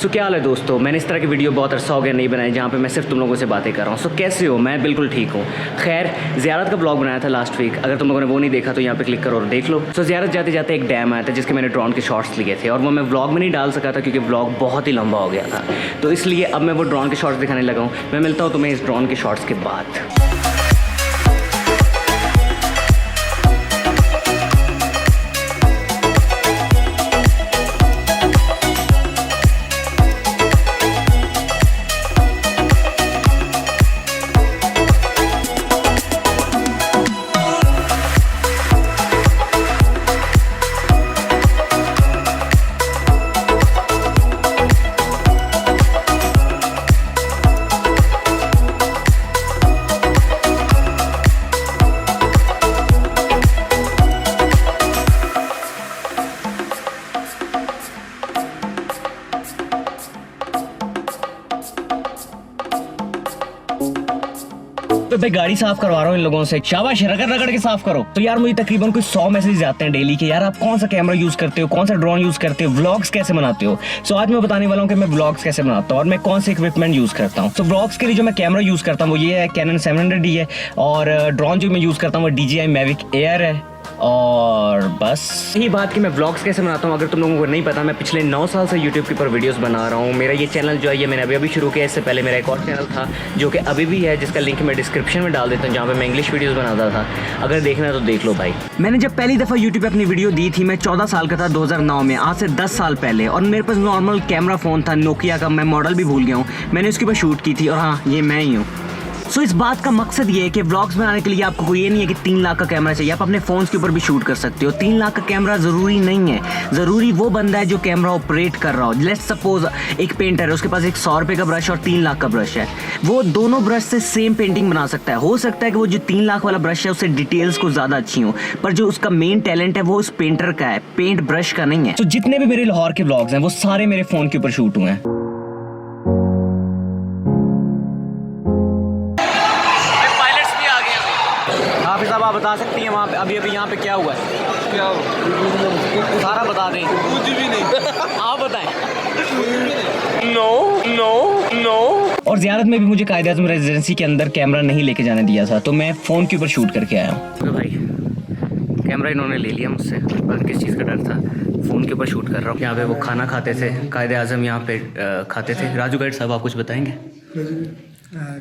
तो क्या हाल है दोस्तों, मैंने इस तरह की वीडियो बहुत अरसा हो गया नहीं बनाई जहाँ पे मैं सिर्फ तुम लोगों से बातें कर रहा हूँ। सो कैसे हो? मैं बिल्कुल ठीक हूँ। खैर, ज़ियारत का ब्लॉग बनाया था लास्ट वीक, अगर तुम लोगों ने वो नहीं देखा तो यहाँ पे क्लिक करो और देख लो। तो ज़ियारत जाते जाते एक डैम आया था जिसके मैंने ड्रोन के शॉट्स लिए थे और वो मैं व्लॉग में नहीं डाल सका था क्योंकि व्लॉग बहुत ही लंबा हो गया था। तो इसलिए अब मैं वो ड्रोन के शॉट्स दिखाने लगा हूँ। मैं मिलता हूँ तुम्हें इस ड्रोन के शॉट्स के बाद। तो भाई गाड़ी साफ करवा रहा हूँ इन लोगों से, शाबाश, रगड़ रगड़ के साफ करो। तो यार मुझे तकरीबन कोई 100 मैसेज आते हैं डेली के, यार आप कौन सा कैमरा यूज करते हो, कौन सा ड्रोन यूज करते हो, व्लॉग्स कैसे बनाते हो। सो आज मैं बताने वाला हूँ कि मैं व्लॉग्स कैसे बनाता हूँ और मैं कौन से इक्विपमेंट यूज करता हूँ। सो व्लॉग्स के लिए जो मैं कैमरा यूज करता हूँ वो ये है कैनन 700D है और ड्रोन जो मैं यूज करता हूँ वो DJI Mavic Air है। और बस यही बात कि मैं व्लॉग्स कैसे बनाता हूँ अगर तुम लोगों को नहीं पता, मैं पिछले 9 साल से यूट्यूब के ऊपर वीडियोस बना रहा हूँ। मेरा ये चैनल जो है ये मैंने अभी शुरू किया। इससे पहले मेरा एक और चैनल था जो कि अभी भी है, जिसका लिंक मैं डिस्क्रिप्शन में डाल देता हूँ, जहाँ पे मैं इंग्लिश वीडियोस बनाता था। अगर देखना है तो देख लो भाई। मैंने जब पहली दफ़ा यूट्यूब पे अपनी वीडियो दी थी मैं 14 साल का था 2009 में, आज से 10 साल पहले। और मेरे पास नॉर्मल कैमरा फ़ोन था नोकिया का, मैं मॉडल भी भूल गया हूँ। मैंने उसके ऊपर शूट की थी और हाँ, ये मैं ही हूँ। सो इस बात का मकसद ये है कि व्लॉग्स बनाने के लिए आपको कोई ये नहीं है कि 3 लाख का कैमरा चाहिए। आप अपने फ़ोन्स के ऊपर भी शूट कर सकते हो। 3 लाख का कैमरा ज़रूरी नहीं है, ज़रूरी वो बंदा है जो कैमरा ऑपरेट कर रहा हो। लेट्स सपोज एक पेंटर है, उसके पास एक 100 रुपये का ब्रश और 3 लाख का ब्रश है, वो दोनों ब्रश से सेम पेंटिंग बना सकता है। हो सकता है कि वो जो 3 लाख वाला ब्रश है उससे डिटेल्स को ज़्यादा अच्छी हो, पर जो उसका मेन टैलेंट है वो उस पेंटर का है, पेंट ब्रश का नहीं है। तो जितने भी मेरे लाहौर के व्लॉग्स हैं वो सारे मेरे फ़ोन के ऊपर शूट हुए हैं। साहब आप बता सकती हैं वहाँ पे अभी यहाँ पे क्या हुआ है? क्या सारा बता दें। कुछ भी नहीं। आप बताएं। नो। और ज़ियारत में भी मुझे कायदे आज़म रेजिडेंसी के अंदर कैमरा नहीं लेके जाने दिया था, तो मैं फ़ोन के ऊपर शूट करके आया हूँ। तो भाई कैमरा इन्होंने ले लिया मुझसे, पर किस चीज़ का डर था। फ़ोन के ऊपर शूट कर रहा हूँ। यहाँ पे वो खाना खाते थे, कायदे आज़म यहाँ पे खाते थे। राजू गाइड साहब आप कुछ बताएंगे?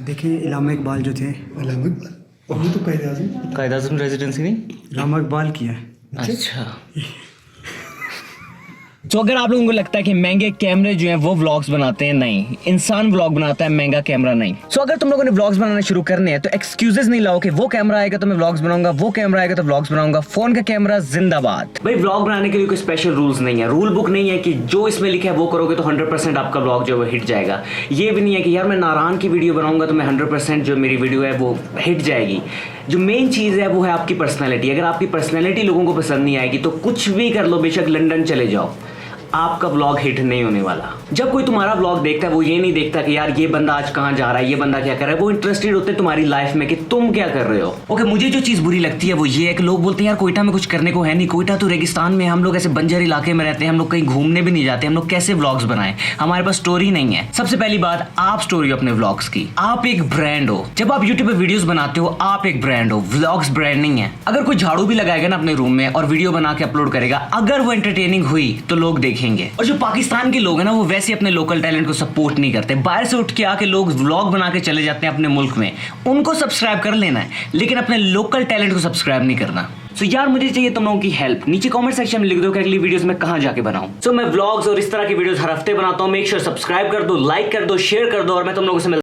देखिए, इलामा इकबाल जो थे, तो कायदे आज़म रेजिडेंसी नहीं, इलामा इकबाल की है। अच्छा। तो अगर आप लोगों को लगता है कि महंगे कैमरे जो हैं वो व्लॉग्स बनाते हैं, नहीं, इंसान व्लॉग बनाता है, महंगा कैमरा नहीं। सो अगर तुम लोगों ने व्लॉग्स बनाना शुरू करने हैं तो एक्सक्यूजेस नहीं लाओ कि वो कैमरा आएगा तो मैं व्लॉग्स बनाऊंगा, वो कैमरा आएगा तो व्लॉग्स बनाऊंगा। फोन का कैमरा जिंदाबाद। भाई व्लॉग बनाने के लिए कोई स्पेशल रूल्स नहीं है, रूल बुक नहीं है कि जो इसमें लिखा है वो करोगे तो 100% आपका व्लॉग जो है हिट जाएगा। ये भी नहीं है कि यार मैं नारायण की वीडियो बनाऊंगा तो मैं 100% जो मेरी वीडियो है वो हिट जाएगी। जो मेन चीज़ है वो है आपकी पर्सनैलिटी। अगर आपकी पर्सनैलिटी लोगों को पसंद नहीं आएगी तो कुछ भी कर लो, बेशक लंदन चले जाओ, आपका व्लॉग हिट नहीं होने वाला। जब कोई तुम्हारा व्लॉग देखता है वो ये नहीं देखता कि यार ये बंदा आज कहाँ जा रहा है, ये बंदा क्या कर रहा है, वो इंटरेस्टेड होते हैं तुम्हारी लाइफ में कि तुम क्या कर रहे हो। ओके, मुझे जो चीज़ बुरी लगती है वो ये है कि लोग बोलते हैं यार कोयटा में कुछ करने को है नहीं, कोयटा तो रेगिस्तान में, हम लोग ऐसे बंजर इलाके में रहते हैं, हम लोग कहीं घूमने भी नहीं जाते, हम लोग कैसे व्लॉग्स बनाएं, हमारे पास स्टोरी नहीं है। सबसे पहली बात, आप स्टोरी हो अपने व्लॉग्स की, आप एक ब्रांड हो। जब आप यूट्यूब पे वीडियोस बनाते हो आप एक ब्रांड हो, व्लॉग्स ब्रांड नहीं है। अगर कोई झाड़ू भी लगाएगा ना अपने रूम में और वीडियो बना के अपलोड करेगा, अगर वो एंटरटेनिंग हुई तो लोग देखेंगे। और जो पाकिस्तान के लोग हैं ना वो वैसे अपने लोकल टैलेंट को सपोर्ट नहीं करते। बाहर से उठ के आके लोग व्लॉग बना के चले जाते हैं अपने मुल्क में, उनको सब्सक्राइब कर लेना है लेकिन अपने लोकल टैलेंट को सब्सक्राइब नहीं करना। सो यार मुझे चाहिए तुम लोगों की हेल्प। नीचे कमेंट सेक्शन में लिख दो कि अगली वीडियोस में कहां जाके बनाऊं। सो मैं व्लॉग्स और इस तरह की वीडियोस हर हफ्ते बनाता हूं। मेक श्योर सब्सक्राइब कर दो, लाइक कर दो, शेयर कर दो और मैं तुम लोगों से